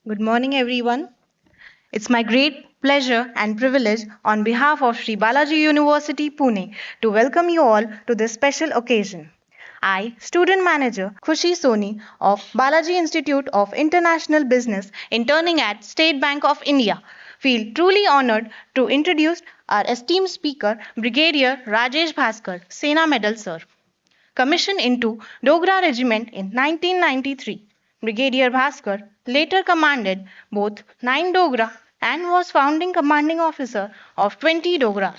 Good morning, everyone. It's my great pleasure and privilege on behalf of Sri Balaji University, Pune, to welcome you all to this special occasion. I, student manager Khushi Soni of Balaji Institute of International Business, interning at State Bank of India, feel truly honored to introduce our esteemed speaker, Brigadier Rajesh Bhaskar, Sena Medal Sir. Commissioned into Dogra Regiment in 1993. Brigadier Bhaskar later commanded both 9 Dogra and was founding commanding officer of 20 Dogra,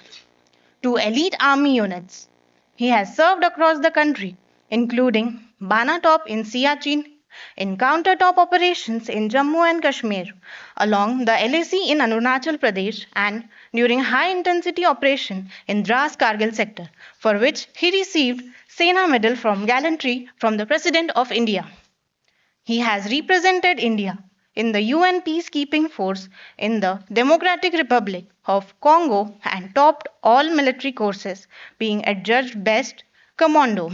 two elite army units. He has served across the country, including Bana Top in Siachen, in counter-top operations in Jammu and Kashmir, along the LAC in Arunachal Pradesh, and during high-intensity operation in Dras Kargil sector, for which he received Sena Medal from Gallantry from the President of India. He has represented India in the UN peacekeeping force in the Democratic Republic of Congo and topped all military courses, being adjudged best commando.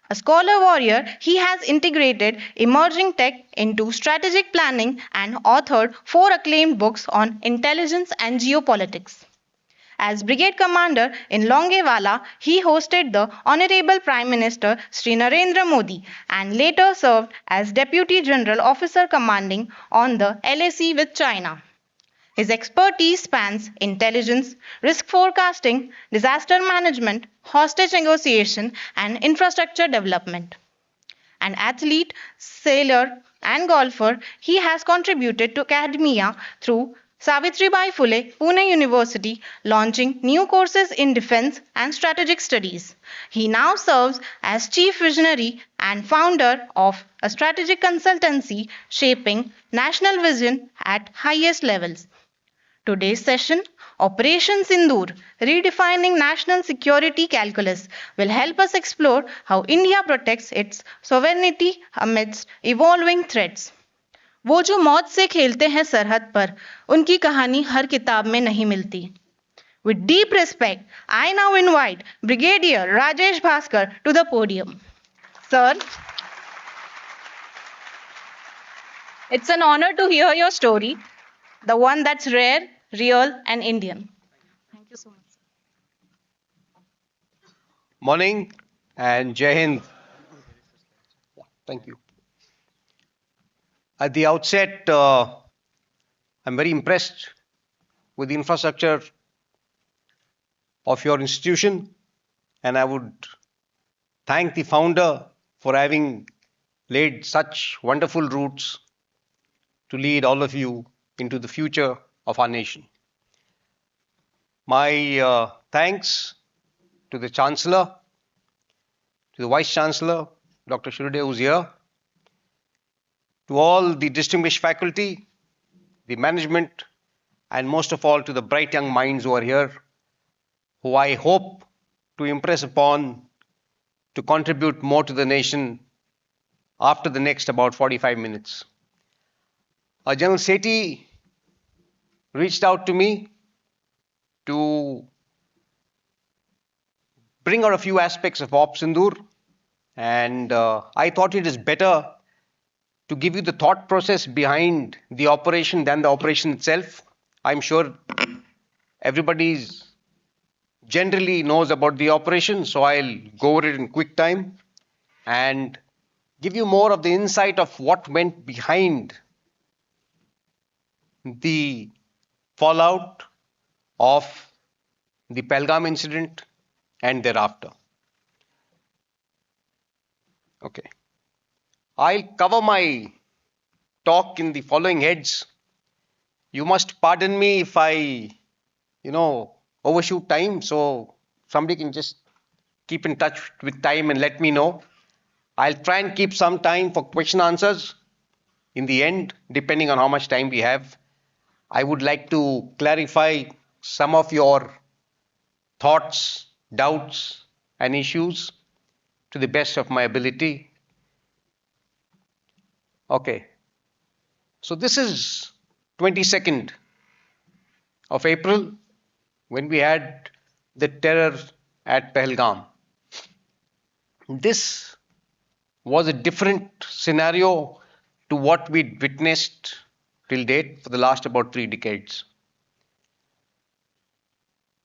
A scholar warrior, he has integrated emerging tech into strategic planning and authored four acclaimed books on intelligence and geopolitics. As brigade commander in Longewala, he hosted the Honorable Prime Minister Sri Narendra Modi and later served as Deputy General Officer commanding on the LAC with China. His expertise spans intelligence, risk forecasting, disaster management, hostage negotiation, and infrastructure development. An athlete, sailor, and golfer, he has contributed to academia through Savitribai Phule Pune University, launching new courses in defense and strategic studies. He now serves as chief visionary and founder of a strategic consultancy shaping national vision at highest levels. Today's session, Operation Sindoor, Redefining National Security Calculus, will help us explore how India protects its sovereignty amidst evolving threats. वो जो मौत से खेलते हैं सरहद पर उनकी कहानी हर किताब में नहीं मिलती. With deep respect, I now invite Brigadier Rajesh Bhaskar to the podium. Sir, it's an honor to hear your story, the one that's rare, real, and Indian. Thank you so much. Morning and Jai Hind. Thank you. At the outset, I'm very impressed with the infrastructure of your institution, and I would thank the founder for having laid such wonderful roots to lead all of you into the future of our nation. My thanks to the Chancellor, to the Vice Chancellor, Dr. Shrude, who's here, to all the distinguished faculty, the management, and most of all to the bright young minds who are here, who I hope to impress upon to contribute more to the nation after the next about 45 minutes. General Sethi reached out to me to bring out a few aspects of Op Sindoor, and I thought it is better to give you the thought process behind the operation than the operation itself. I'm sure everybody generally knows about the operation, so I'll go over it in quick time and give you more of the insight of what went behind the fallout of the Pahalgam incident and thereafter. Okay. I'll cover my talk in the following heads. You must pardon me if I, overshoot time, so somebody can just keep in touch with time and let me know. I'll try and keep some time for question answers in the end, depending on how much time we have. I would like to clarify some of your thoughts, doubts, and issues to the best of my ability. Okay. So this is 22nd of April when we had the terror at Pahalgam. This was a different scenario to what we'd witnessed till date for the last about 3 decades.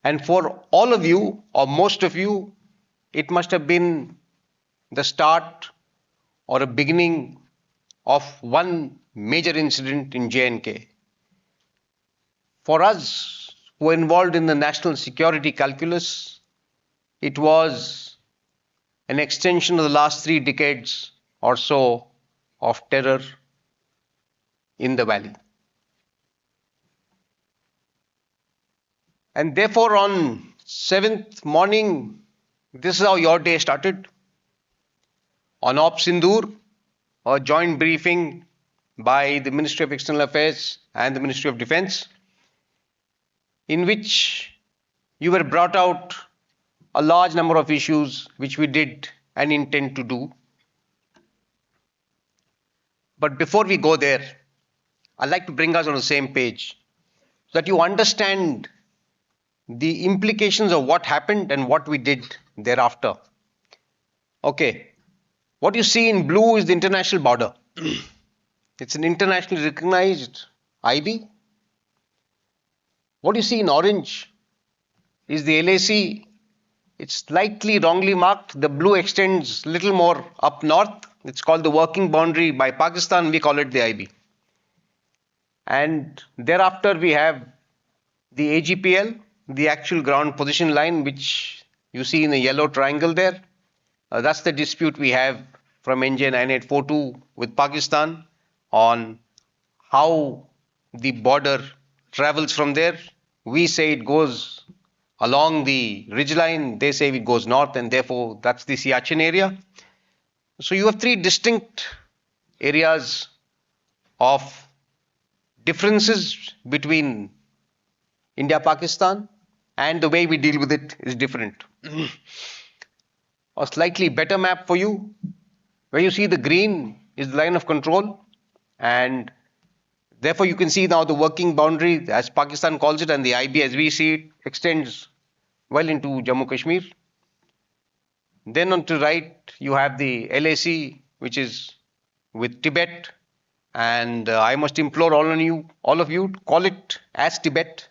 And for all of you, or most of you, it must have been the start or a beginning of one major incident in J&K. For us who were involved in the national security calculus, it was an extension of the last 3 decades or so of terror in the valley. And therefore, on 7th morning, this is how your day started. On Op Sindoor, a joint briefing by the Ministry of External Affairs and the Ministry of Defence, in which you were brought out a large number of issues which we did and intend to do. But before we go there, I'd like to bring us on the same page so that you understand the implications of what happened and what we did thereafter. Okay, what you see in blue is the international border. It's an internationally recognized IB. What you see in orange is the LAC. It's slightly wrongly marked. The blue extends a little more up north. It's called the working boundary by Pakistan. We call it the IB. And thereafter we have the AGPL, the actual ground position line, which you see in the yellow triangle there. That's the dispute we have from NJ 9842 with Pakistan on how the border travels from there. We say it goes along the ridgeline, they say it goes north, and therefore that's the Siachen area. So you have 3 distinct areas of differences between India-Pakistan, and the way we deal with it is different. A slightly better map for you, where you see the green is the line of control, and therefore you can see now the working boundary, as Pakistan calls it, and the IB as we see it, extends well into Jammu Kashmir. Then on to right you have the LAC, which is with Tibet, and I must implore all of you to call it as Tibet,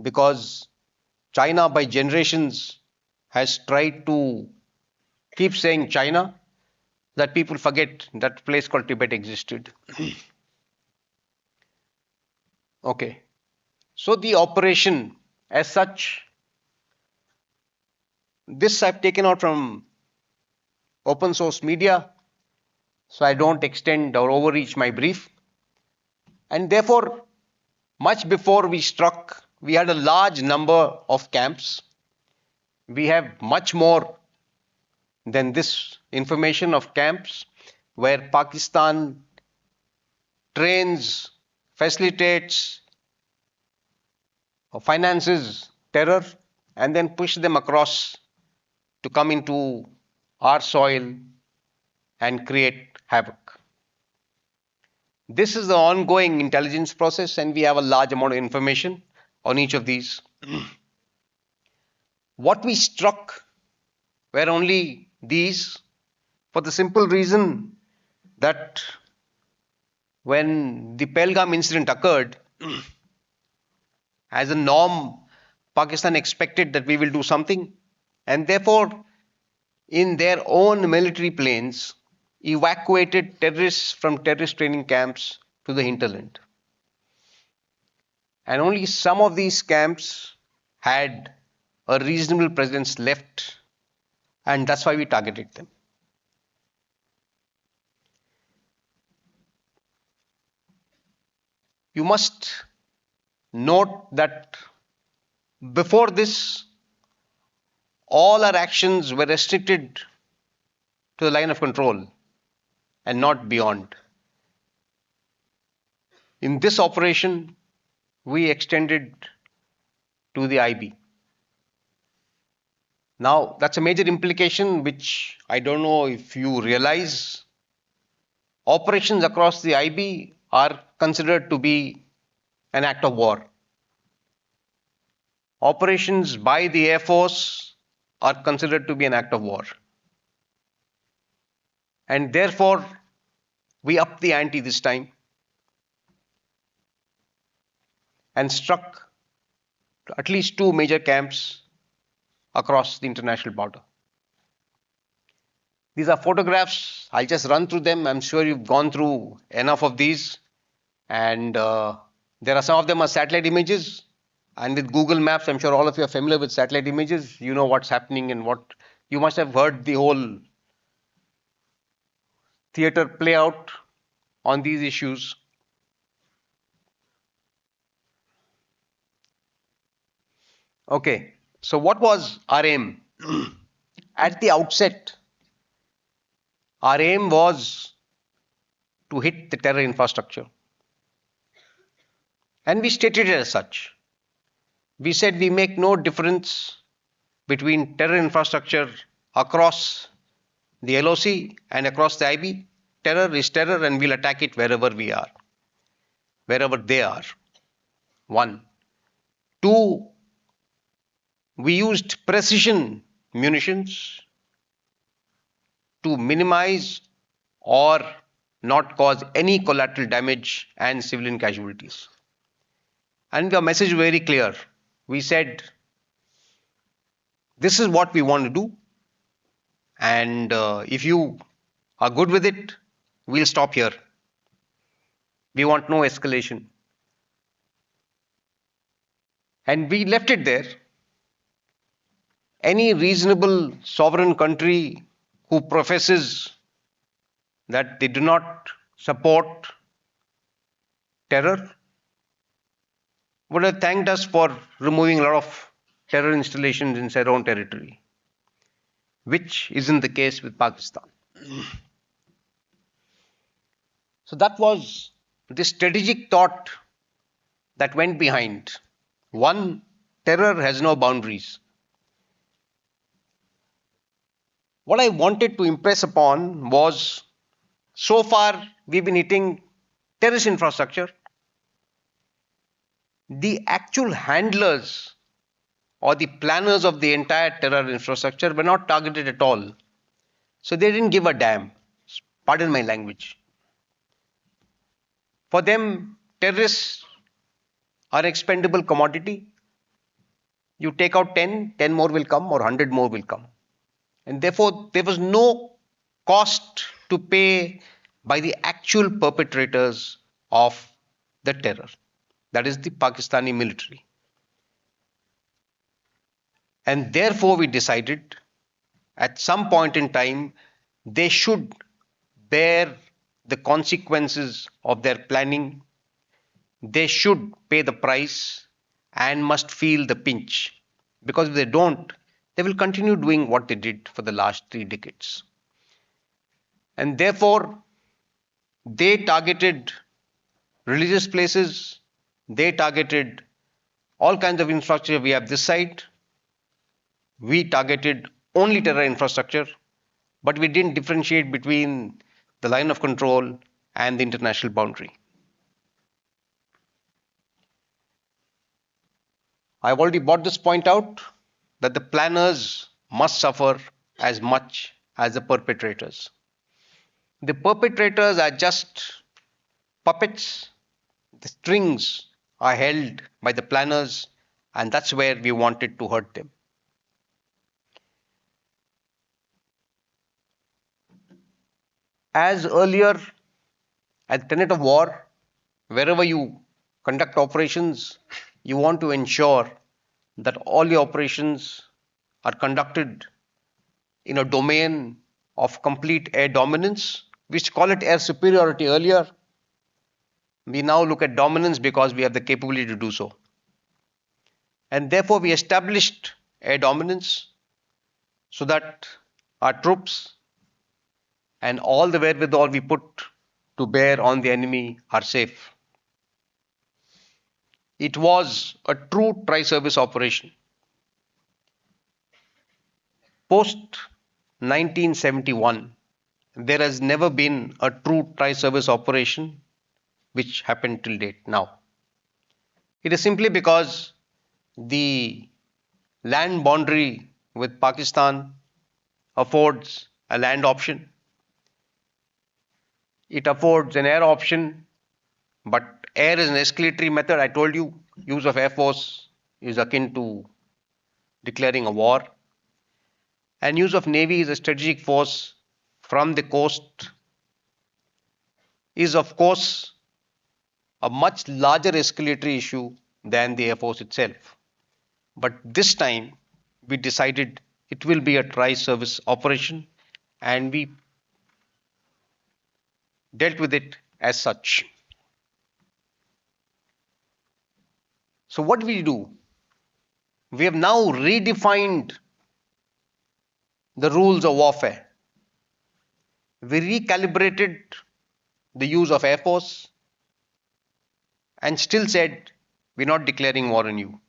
because China by generations has tried to keep saying China, that people forget that place called Tibet existed. Okay, so the operation as such, this I've taken out from open source media, so I don't extend or overreach my brief. And therefore, much before we struck, we had a large number of camps. We have much more than this information of camps where Pakistan trains, facilitates, or finances terror and then push them across to come into our soil and create havoc. This is the ongoing intelligence process, and we have a large amount of information on each of these. What we struck were only these, for the simple reason that when the Pahalgam incident occurred, as a norm, Pakistan expected that we will do something, and therefore in their own military planes evacuated terrorists from terrorist training camps to the hinterland. And only some of these camps had a reasonable presence left, and that's why we targeted them. You must note that before this, all our actions were restricted to the line of control and not beyond. In this operation, we extended to the IB. Now, that's a major implication which I don't know if you realize. Operations across the IB are considered to be an act of war. Operations by the Air Force are considered to be an act of war. And therefore, we upped the ante this time and struck at least 2 major camps across the international border. These are photographs. I'll just run through them. I'm sure you've gone through enough of these. And there are some of them are satellite images. And with Google Maps, I'm sure all of you are familiar with satellite images. You know what's happening and what you must have heard the whole theater play out on these issues. Okay, so what was our aim? At the outset, our aim was to hit the terror infrastructure. And we stated it as such. We said we make no difference between terror infrastructure across the LOC and across the IB. Terror is terror and we'll attack it wherever we are, wherever they are. 1. 2, we used precision munitions to minimize or not cause any collateral damage and civilian casualties. And the message was very clear. We said, this is what we want to do. And if you are good with it, we'll stop here. We want no escalation. And we left it there. Any reasonable sovereign country who professes that they do not support terror would have thanked us for removing a lot of terror installations in their own territory, which isn't the case with Pakistan. So that was the strategic thought that went behind. 1, terror has no boundaries. What I wanted to impress upon was, so far we've been hitting terrorist infrastructure. The actual handlers or the planners of the entire terror infrastructure were not targeted at all. So they didn't give a damn. Pardon my language. For them, terrorists are an expendable commodity. You take out 10, 10 more will come or 100 more will come. And therefore, there was no cost to pay by the actual perpetrators of the terror. That is the Pakistani military. And therefore, we decided at some point in time, they should bear the consequences of their planning. They should pay the price and must feel the pinch. Because if they don't, they will continue doing what they did for the last 3 decades. And therefore, they targeted religious places, they targeted all kinds of infrastructure we have this side. We targeted only terror infrastructure, but we didn't differentiate between the line of control and the international boundary. I've already brought this point out that the planners must suffer as much as the perpetrators. The perpetrators are just puppets. The strings are held by the planners, and that's where we wanted to hurt them. As earlier, at the tenet of war, wherever you conduct operations, you want to ensure that all your operations are conducted in a domain of complete air dominance. We used to call it air superiority earlier. We now look at dominance because we have the capability to do so. And therefore, we established air dominance so that our troops and all the wherewithal we put to bear on the enemy are safe. It was a true tri-service operation. Post 1971, there has never been a true tri-service operation which happened till date now. It is simply because the land boundary with Pakistan affords a land option. It affords an air option, but air is an escalatory method. I told you, use of air force is akin to declaring a war. And use of navy is a strategic force from the coast is, of course, a much larger escalatory issue than the air force itself. But this time, we decided it will be a tri-service operation, and we dealt with it as such. So what do we do? We have now redefined the rules of warfare. We recalibrated the use of air force and still said we're not declaring war on you.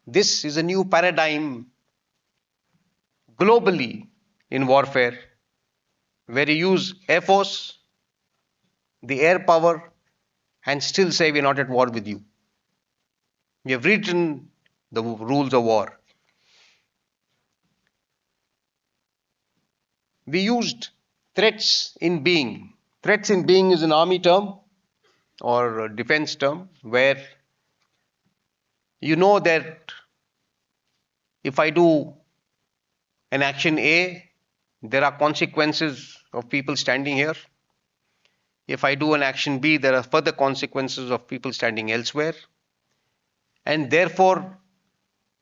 This is a new paradigm globally in warfare, where you use air force, the air power, and still say we're not at war with you. We have rewritten the rules of war. We used threats in being. Threats in being is an army term or a defense term where you know that if I do an action A, there are consequences of people standing here. If I do an action B, there are further consequences of people standing elsewhere. And therefore,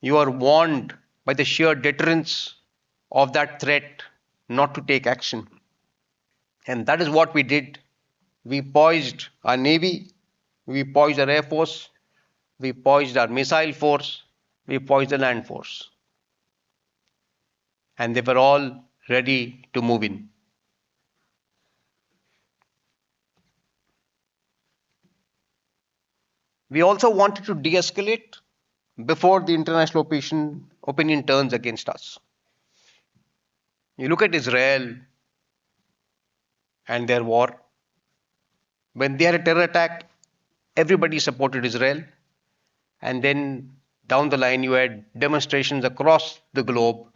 you are warned by the sheer deterrence of that threat not to take action. And that is what we did. We poised our navy, we poised our air force, we poised our missile force, we poised the land force. And they were all ready to move in. We also wanted to de-escalate before the international opinion turns against us. You look at Israel and their war. When they had a terror attack, everybody supported Israel. And then down the line, you had demonstrations across the globe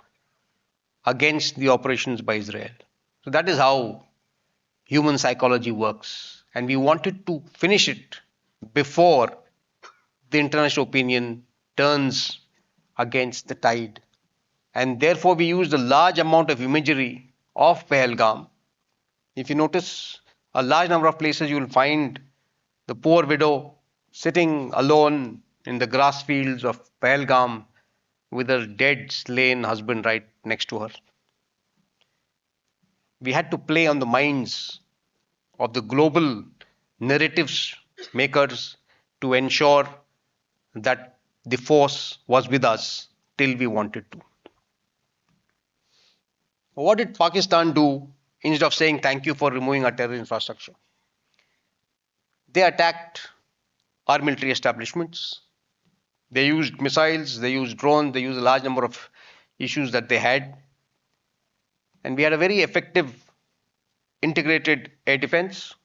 against the operations by Israel. So that is how human psychology works. And we wanted to finish it before the international opinion turns against the tide. And therefore, we used a large amount of imagery of Pahalgam. If you notice, a large number of places you will find the poor widow sitting alone in the grass fields of Pahalgam with her dead, slain husband right next to her. We had to play on the minds of the global narratives makers to ensure that the force was with us till we wanted to. What did Pakistan do instead of saying thank you for removing our terror infrastructure? They attacked our military establishments. They used missiles, they used drones, they used a large number of issues that they had. And we had a very effective integrated air defense,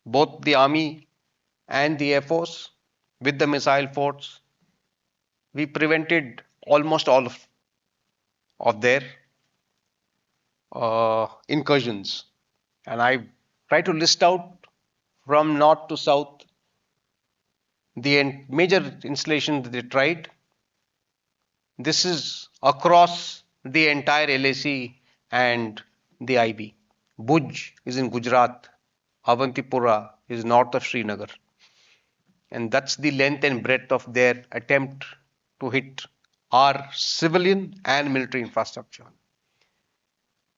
both the army and the air force with the missile force. We prevented almost all of their incursions. And I try to list out from north to south the major installations that they tried. This is across the entire LAC and the IB. Bhuj is in Gujarat. Avantipura is north of Srinagar. And that's the length and breadth of their attempt to hit our civilian and military infrastructure.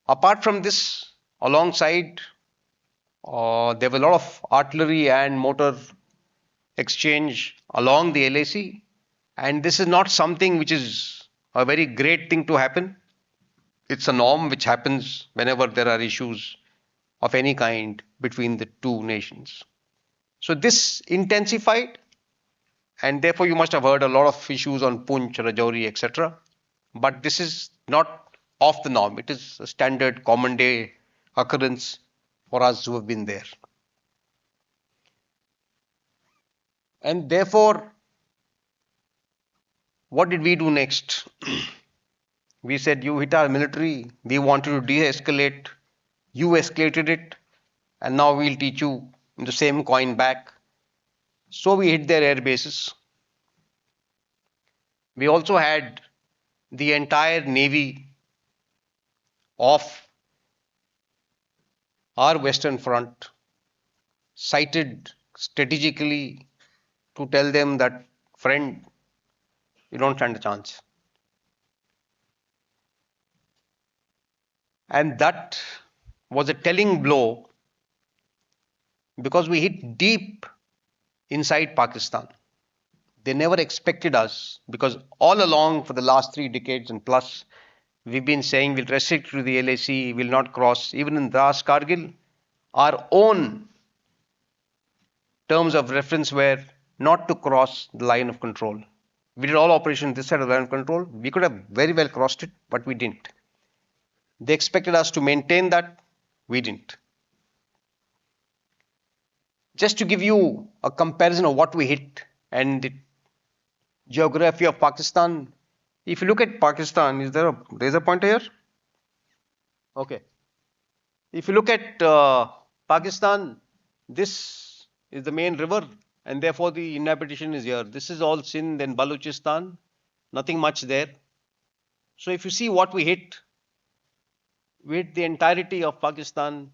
Apart from this, alongside, there were a lot of artillery and mortar exchange along the LAC. And this is not something which is a very great thing to happen. It's a norm which happens whenever there are issues of any kind between the two nations. So this intensified, and therefore you must have heard a lot of issues on Poonch, Rajouri, etc. But this is not off the norm. It is a standard common day occurrence for us who have been there. And therefore, what did we do next? We said, you hit our military. We wanted to de-escalate You escalated it, and now we'll teach you in the same coin back. So we hit their air bases. We also had the entire navy of our Western Front sighted strategically to tell them that, friend, you don't stand a chance. And that was a telling blow because we hit deep inside Pakistan. They never expected us because all along for the last 3 decades and plus, we've been saying we'll restrict to the LAC, will not cross. Even in Dras Kargil, our own terms of reference were not to cross the line of control. We did all operations this side of the line of control. We could have very well crossed it, but we didn't. They expected us to maintain that. We didn't. Just to give you a comparison of what we hit and the geography of Pakistan, if you look at Pakistan, is there a laser pointer here? Okay. If you look at Pakistan, this is the main river, and therefore the inhabitation is here. This is all Sindh and Balochistan, nothing much there. So if you see what we hit the entirety of Pakistan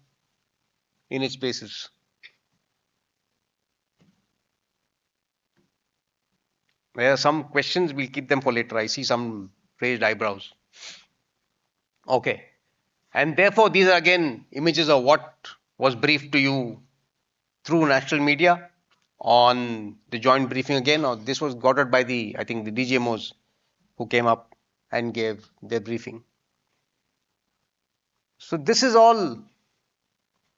in its bases. There are some questions, we'll keep them for later. I see some raised eyebrows. Okay. And therefore, these are again images of what was briefed to you through national media on the joint briefing again. Or this was got out by the, I think, the DGMOs who came up and gave their briefing. So this is all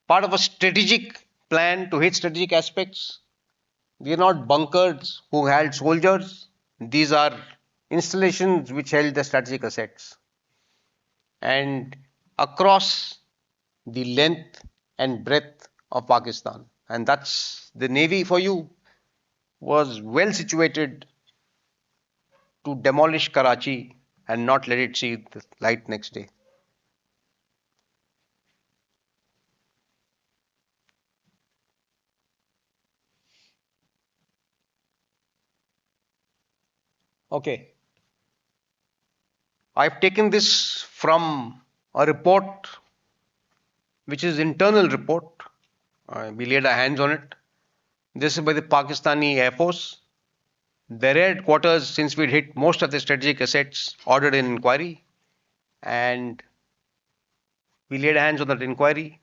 part of a strategic plan to hit strategic aspects. We are not bunkers who held soldiers. These are installations which held the strategic assets. And across the length and breadth of Pakistan. And that's the Navy for you was well situated to demolish Karachi and not let it see the light next day. Okay. I've taken this from a report which is internal report. We laid our hands on it. This is by the Pakistani Air Force. Their headquarters, since we'd hit most of the strategic assets, ordered an inquiry. And we laid hands on that inquiry.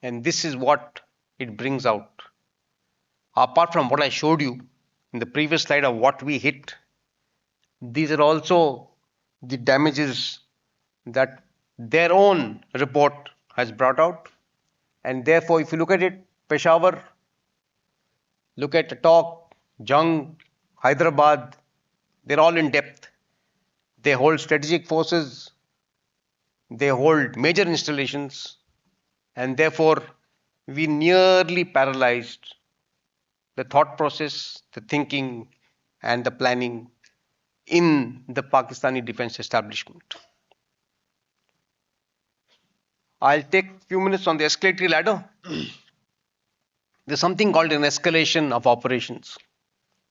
And this is what it brings out. Apart from what I showed you in the previous slide of what we hit, these are also the damages that their own report has brought out. And therefore, if you look at it, Peshawar, look at Attock, Jung, Hyderabad, they're all in depth. They hold strategic forces, they hold major installations, and therefore we nearly paralyzed the thought process, the thinking, and the planning in the Pakistani defense establishment. I'll take a few minutes on the escalatory ladder. There's something called an escalation of operations,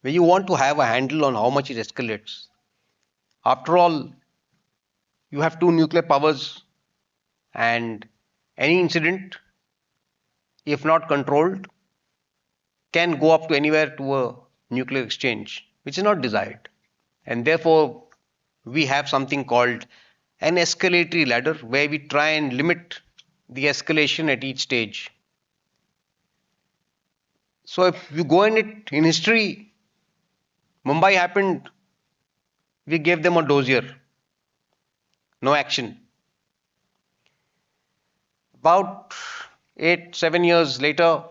where you want to have a handle on how much it escalates. After all, you have two nuclear powers, and any incident, if not controlled, can go up to anywhere to a nuclear exchange, which is not desired. And therefore, we have something called an escalatory ladder, where we try and limit the escalation at each stage. So if you go in it in history, Mumbai happened, we gave them a dozier, no action. About 8-7 years later,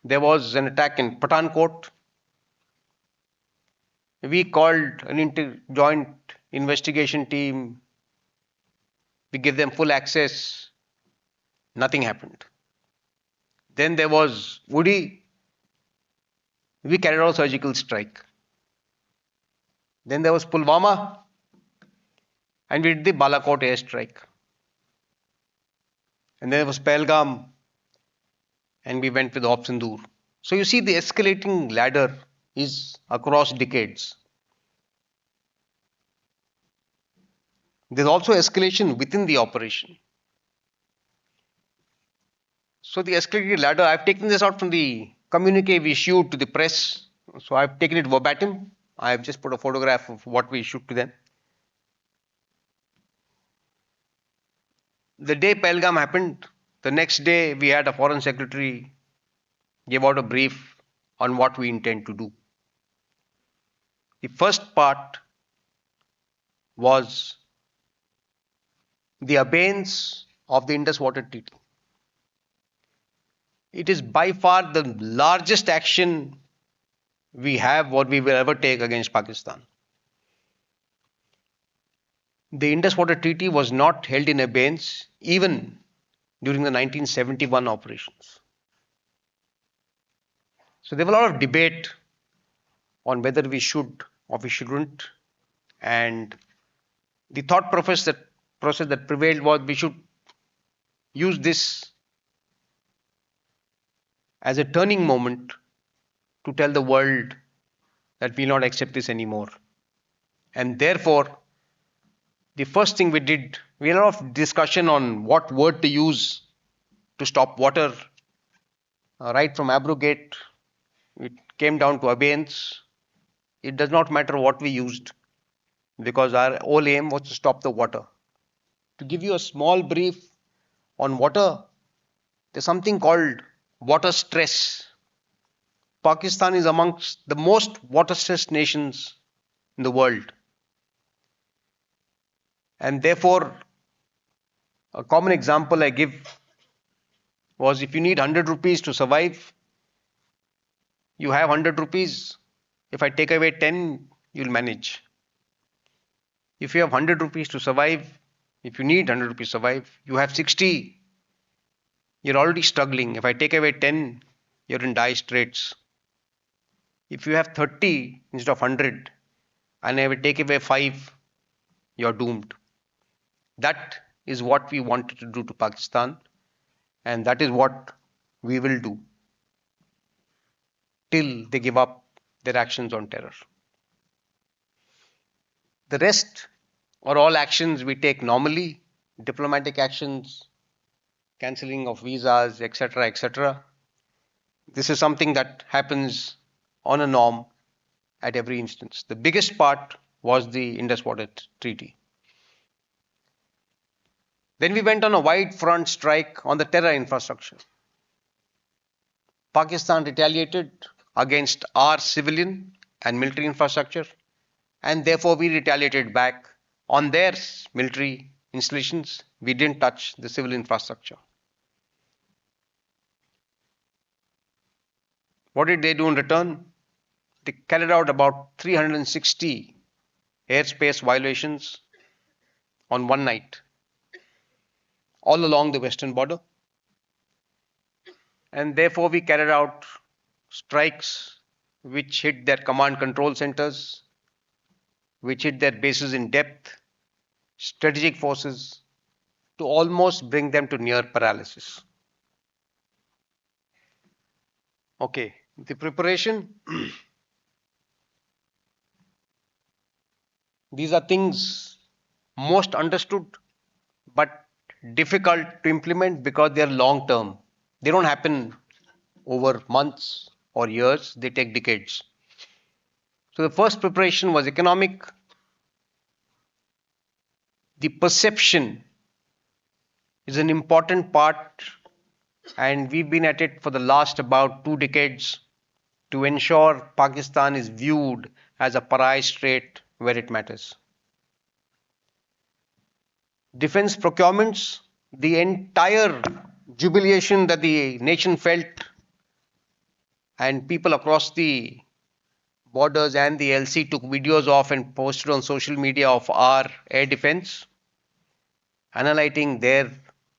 there was an attack in Pathankot. We called an joint investigation team. We gave them full access. Nothing happened. Then there was Woody. We carried out a surgical strike. Then there was Pulwama, and we did the Balakot airstrike. and then there was Pahalgam, and we went with Sindoor. So you see, the escalating ladder is across decades. There's also escalation within the operation. So the escalating ladder, I've taken this out from the communique we issued to the press. So I've taken it verbatim. I've just put a photograph of what we issued to them. The day Pahalgam happened, the next day we had a foreign secretary give out a brief on what we intend to do. The first part was the abeyance of the Indus Water Treaty. It is by far the largest action we have or we will ever take against Pakistan. The Indus Water Treaty was not held in abeyance even during the 1971 operations. So there was a lot of debate on whether we should or we shouldn't, and the thought process that prevailed was we should use this as a turning moment to tell the world that we will not accept this anymore. And therefore, the first thing we did, we had a lot of discussion on what word to use to stop water, right from abrogate, it came down to abeyance. It does not matter what we used because our whole aim was to stop the water. To give you a small brief on water, there's something called water stress. Pakistan is amongst the most water stressed nations in the world. And therefore, a common example I give was if you need 100 rupees to survive, you have 100 rupees. If I take away 10, you'll manage. If you have 100 rupees to survive, if you need 100 rupees to survive, you have 60. You're already struggling. If I take away 10, you're in dire straits. If you have 30 instead of 100, and I will take away 5, you're doomed. That is what we wanted to do to Pakistan, and that is what we will do till they give up their actions on terror. The rest are all actions we take normally, diplomatic actions, cancelling of visas, etc., etc. This is something that happens on a norm at every instance. The biggest part was the Indus Water Treaty. Then we went on a wide front strike on the terror infrastructure. Pakistan retaliated against our civilian and military infrastructure, and therefore we retaliated back on their military installations. We didn't touch the civil infrastructure. What did they do in return? They carried out about 360 airspace violations on one night, all along the western border. And therefore we carried out strikes which hit their command control centers, which hit their bases in depth, strategic forces, to almost bring them to near paralysis. Okay, the preparation. These are things most understood but difficult to implement because they are long term. They don't happen over months or years, they take decades. So the first preparation was economic. The perception is an important part, and we've been at it for the last about 2 decades to ensure Pakistan is viewed as a pariah state where it matters. Defense procurements, the entire jubilation that the nation felt, and people across the borders and the LC took videos of and posted on social media of our air defense, analyzing their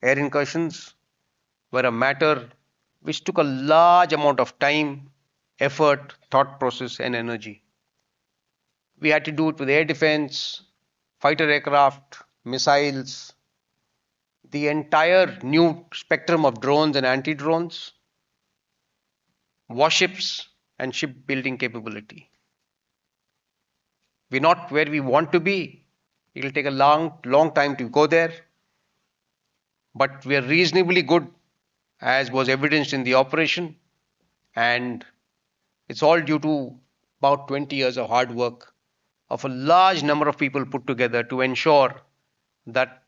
air incursions, were a matter which took a large amount of time, effort, thought process, and energy. We had to do it with air defense, fighter aircraft, missiles, the entire new spectrum of drones and anti-drones, warships, and shipbuilding capability. We're not where we want to be. It'll take a long time to go there, but we are reasonably good, as was evidenced in the operation, and it's all due to about 20 years of hard work of a large number of people put together to ensure that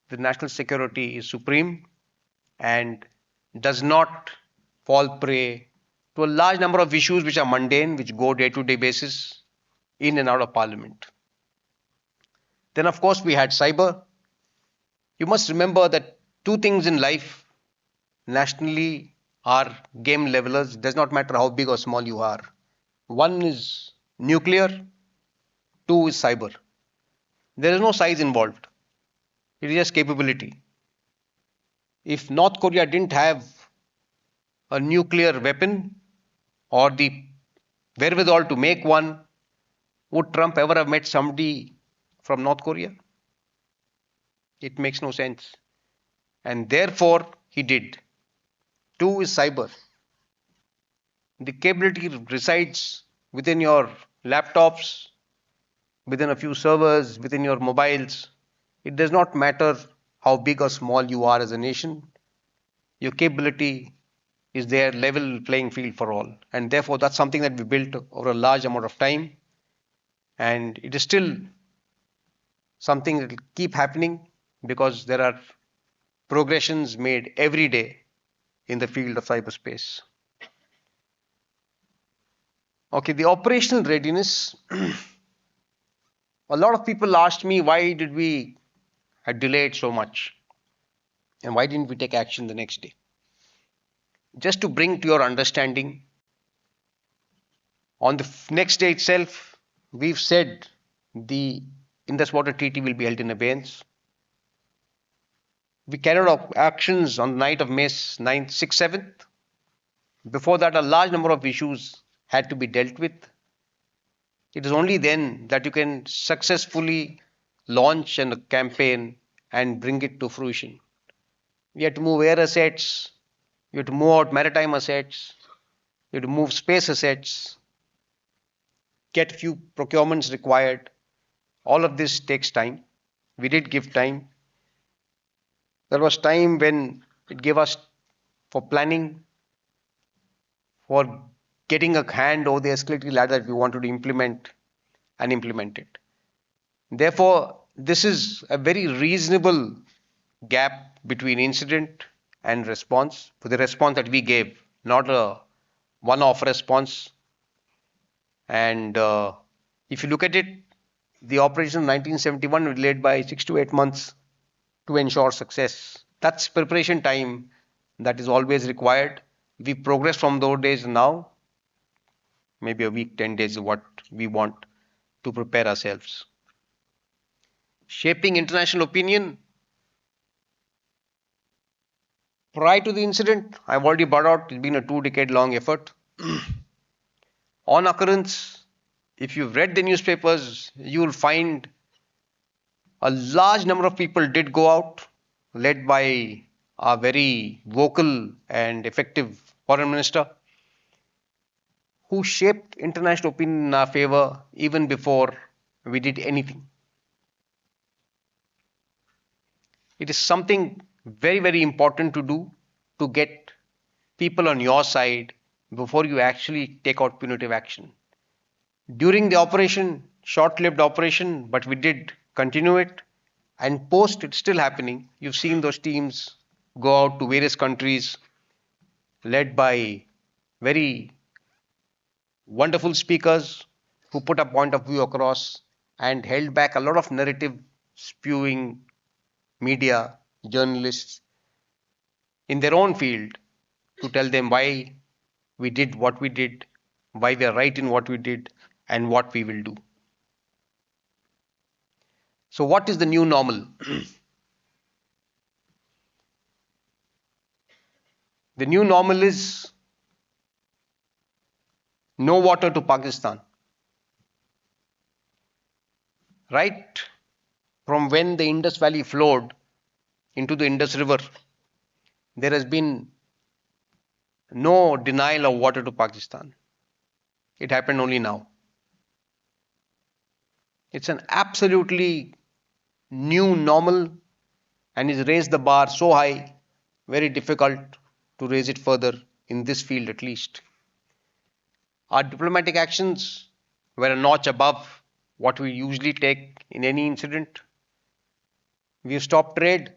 the national security is supreme and does not fall prey to a large number of issues which are mundane, which go day-to-day basis in and out of parliament. Then, of course, we had cyber. You must remember that two things in life nationally are game levelers. It does not matter how big or small you are. One is nuclear, two is cyber. There is no size involved. It is just capability. If North Korea didn't have a nuclear weapon or the wherewithal to make one, would Trump ever have met somebody from North Korea? It makes no sense. And therefore, he did. Two is cyber. The capability resides within your laptops, within a few servers, within your mobiles. It does not matter how big or small you are as a nation. Your capability is there, level playing field for all. And therefore, that's something that we built over a large amount of time. And it is still something that will keep happening because there are progressions made every day in the field of cyberspace. Okay, the operational readiness. A lot of people asked me why did we have delayed so much and why didn't we take action the next day. Just to bring to your understanding, on the next day itself, we've said the Indus Water Treaty will be held in abeyance. We carried out actions on the night of May 9th, 6th, 7th. Before that, a large number of issues had to be dealt with. It is only then that you can successfully launch a campaign and bring it to fruition. We had to move air assets, you have to move out maritime assets, you have to move space assets, get few procurements required. All of this takes time. We did give time. There was time when it gave us for planning, for getting a hand over the escalating ladder that we wanted to implement and implement it. Therefore, this is a very reasonable gap between incident and response for the response that we gave, not a one-off response. And if you look at it, the operation of 1971 was delayed by 6 to 8 months to ensure success. That's preparation time that is always required. We progress from those days now. Maybe a week, 10 days is what we want to prepare ourselves. Shaping international opinion. Prior to the incident, I've already brought out, it's been a 2-decade-long effort. On occurrence, if you've read the newspapers, you will find a large number of people did go out, led by our very vocal and effective foreign minister, who shaped international opinion in our favor even before we did anything. It is something very, very important to do to get people on your side before you actually take out punitive action. During the operation, short-lived operation, but we did continue it, and post it's still happening. You've seen those teams go out to various countries led by very wonderful speakers who put a point of view across and held back a lot of narrative spewing media, journalists in their own field to tell them why we did what we did, why we are right in what we did, and what we will do. So what is the new normal? The new normal is no water to Pakistan. Right from when the Indus Valley flowed, into the Indus River, there has been no denial of water to Pakistan. It happened only now. It's an absolutely new normal and has raised the bar so high, very difficult to raise it further in this field at least. Our diplomatic actions were a notch above what we usually take in any incident. We've stopped trade.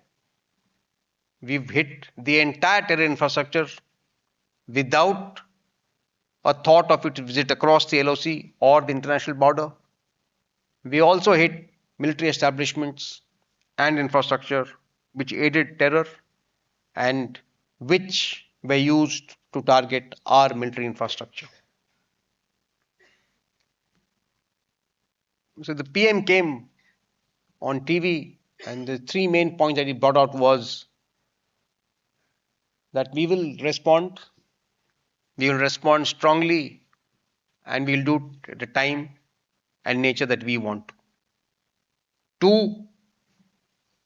We've hit the entire terror infrastructure without a thought of its visit across the LOC or the international border. We also hit military establishments and infrastructure which aided terror and which were used to target our military infrastructure. So the PM came on TV and the three main points that he brought out was that we will respond strongly, and we'll do it at the time and nature that we want. Two,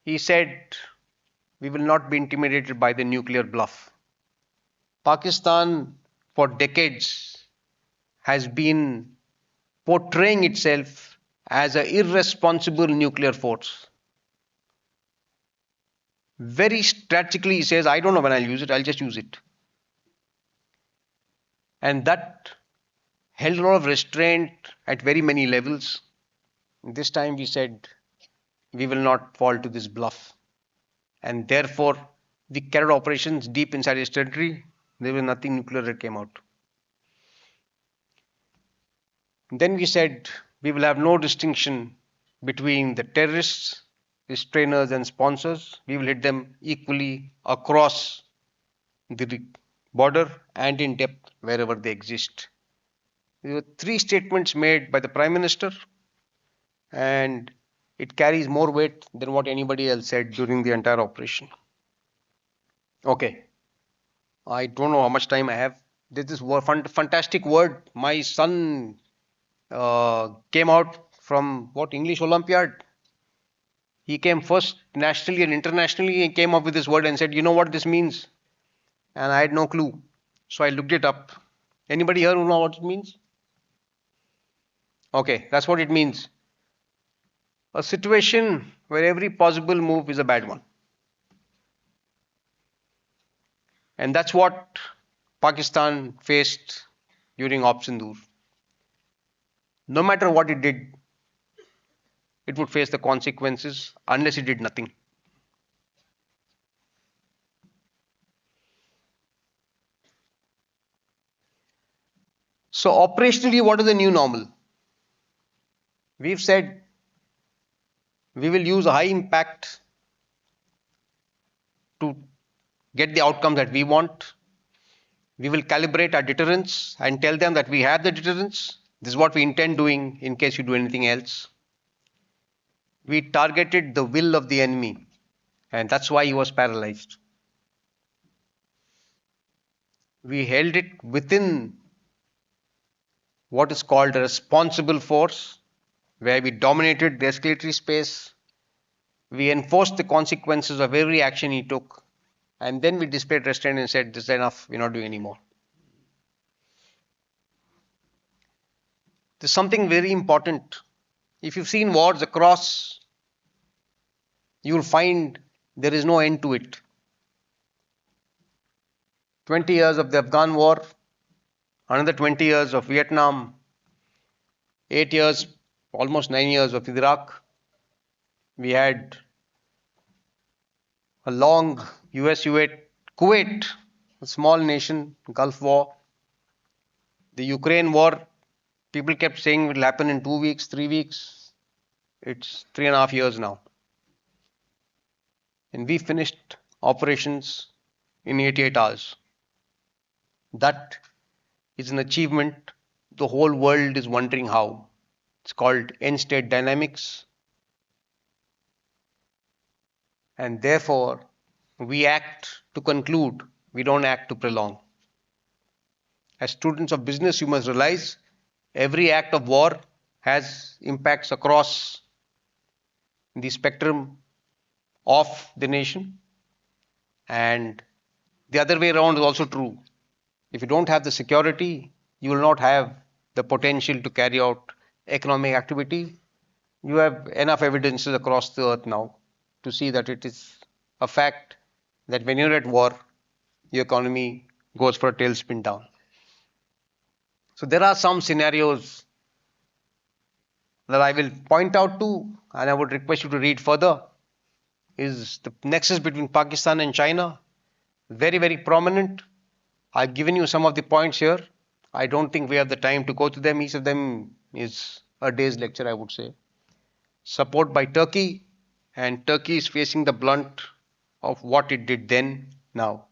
he said we will not be intimidated by the nuclear bluff. Pakistan for decades has been portraying itself as an irresponsible nuclear force. Very strategically he says, I don't know when I'll use it, I'll just use it. And that held a lot of restraint at very many levels. This time we said we will not fall to this bluff. And therefore we carried operations deep inside his territory. There was nothing nuclear that came out. Then we said we will have no distinction between the terrorists, restrainers and sponsors. We will hit them equally across the border and in depth wherever they exist. There were three statements made by the Prime Minister, and it carries more weight than what anybody else said during the entire operation. Okay, I don't know how much time I have. There's this fantastic word. My son came out from English Olympiad. He came first nationally and internationally. He came up with this word and said, you know what this means? And I had no clue. So I looked it up. Anybody here who know what it means? Okay, that's what it means. A situation where every possible move is a bad one. And that's what Pakistan faced during Op Sindoor. No matter what it did, it would face the consequences unless it did nothing. So operationally, what is the new normal? We've said we will use a high impact to get the outcomes that we want. We will calibrate our deterrence and tell them that we have the deterrence. This is what we intend doing in case you do anything else. We targeted the will of the enemy, and that's why he was paralyzed. We held it within what is called a responsible force, where we dominated the escalatory space. We enforced the consequences of every action he took, and then we displayed restraint and said, this is enough, we're not doing any more. There's something very important. If you've seen wars across, you will find there is no end to it. 20 years of the Afghan war, another 20 years of Vietnam, 8 years, almost 9 years of Iraq. We had a long US Kuwait, a small nation, Gulf War. The Ukraine war, people kept saying it will happen in 2 weeks, 3 weeks. It's 3.5 years now. And we finished operations in 88 hours. That is an achievement the whole world is wondering how. It's called end state dynamics. And therefore, we act to conclude, we don't act to prolong. As students of business, you must realize every act of war has impacts across the spectrum of the nation. And the other way around is also true. If you don't have the security, you will not have the potential to carry out economic activity. You have enough evidences across the earth now to see that it is a fact that when you're at war, your economy goes for a tailspin down. So there are some scenarios that I will point out to, and I would request you to read further. Is the nexus between Pakistan and China very, very prominent? I've given you some of the points here. I don't think we have the time to go to them. Each of them is a day's lecture, I would say. Support by Turkey, and Turkey is facing the blunt of what it did then, now.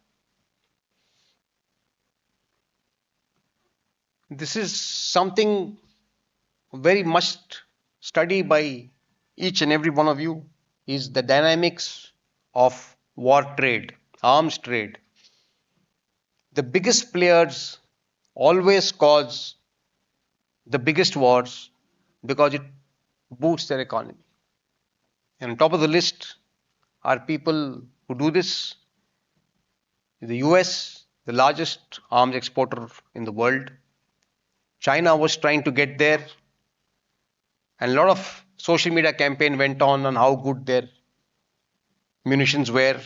This is something very must study by each and every one of you, is the dynamics of war trade, arms trade. The biggest players always cause the biggest wars because it boosts their economy. And on top of the list are people who do this. The US, the largest arms exporter in the world. China was trying to get there, and a lot of social media campaign went on how good their munitions were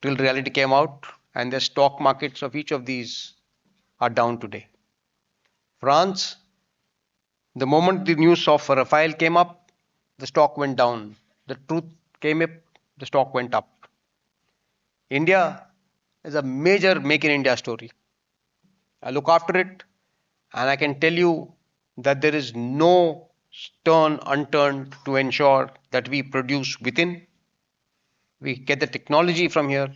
till reality came out, and the stock markets of each of these are down today. France, the moment the news of Rafale came up, the stock went down. The truth came up, the stock went up. India is a major Make in India story. I look after it, and I can tell you that there is no stone unturned to ensure that we produce within. We get the technology from here,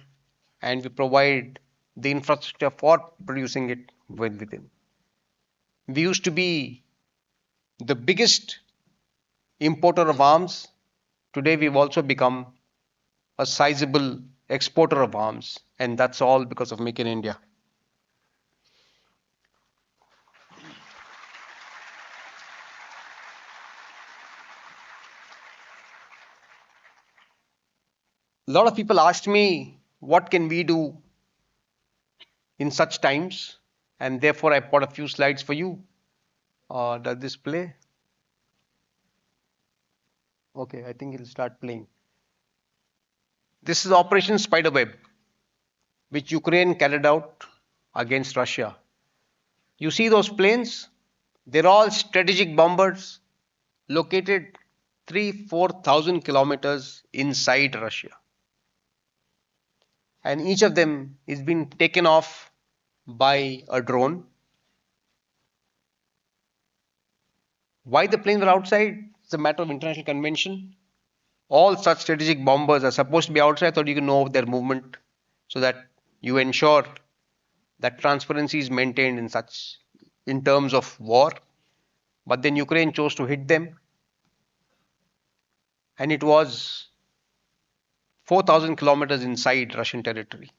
and we provide the infrastructure for producing it within. We used to be the biggest importer of arms. Today we've also become a sizable exporter of arms, and that's all because of Make in India. A lot of people asked me, what can we do in such times? And therefore I brought a few slides for you. Does this play? Okay, I think it'll start playing. This is Operation Spiderweb, which Ukraine carried out against Russia. You see those planes? They're all strategic bombers located 3,000-4,000 kilometers inside Russia. And each of them is being taken off by a drone. Why the planes were outside? It's a matter of international convention. All such strategic bombers are supposed to be outside so you can know their movement, so that you ensure that transparency is maintained in terms of war. But then Ukraine chose to hit them, and it was 4,000 kilometers inside Russian territory.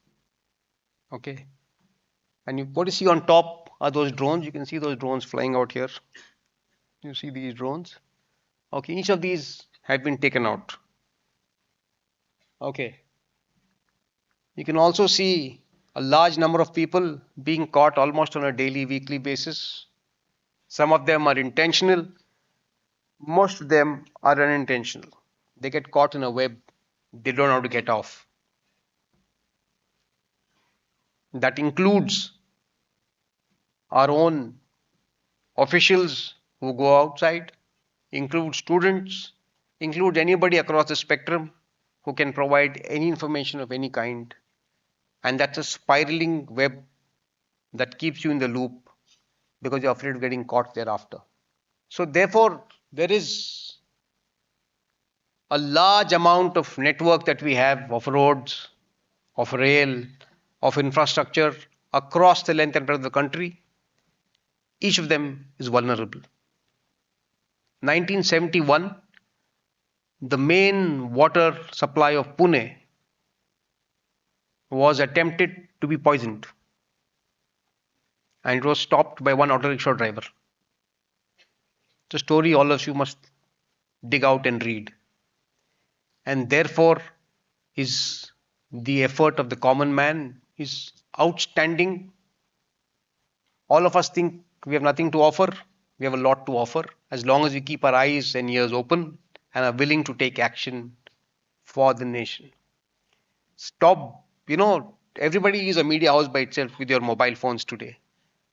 Okay. And what you see on top are those drones. You can see those drones flying out here. You see these drones. Okay, each of these have been taken out. Okay. You can also see a large number of people being caught almost on a daily, weekly basis. Some of them are intentional. Most of them are unintentional. They get caught in a web. They don't know how to get off. That includes our own officials who go outside, includes students, includes anybody across the spectrum who can provide any information of any kind. And that's a spiraling web that keeps you in the loop because you're afraid of getting caught thereafter. So therefore, there is a large amount of network that we have of roads, of rail, of infrastructure across the length and breadth of the country. Each of them is vulnerable. 1971, the main water supply of Pune was attempted to be poisoned, and it was stopped by one auto rickshaw driver. The story all of you must dig out and read, and therefore is The effort of the common man is outstanding. All of us think we have nothing to offer. We have a lot to offer as long as we keep our eyes and ears open and are willing to take action for the nation. Stop, everybody is a media house by itself with your mobile phones today.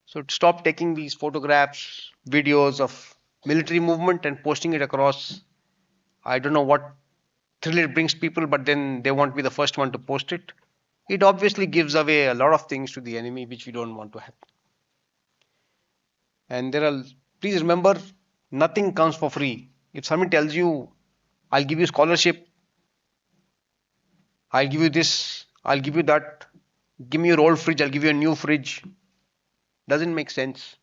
So stop taking these photographs, videos of military movement and posting it across. I don't know what thrill it brings people, but then they won't be the first one to post it. It obviously gives away a lot of things to the enemy which we don't want to happen. And please remember, nothing comes for free. If someone tells you, I'll give you scholarship, I'll give you this, I'll give you that, give me your old fridge, I'll give you a new fridge, doesn't make sense.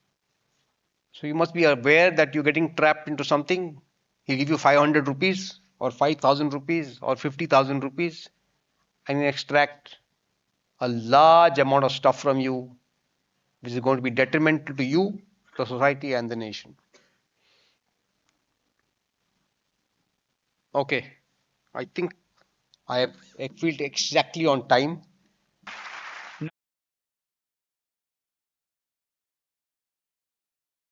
So you must be aware that you're getting trapped into something. He'll give you 500 rupees or 5,000 rupees or 50,000 rupees and he'll extract a large amount of stuff from you, which is going to be detrimental to you, the society, and the nation. Okay, I think I have felt exactly on time.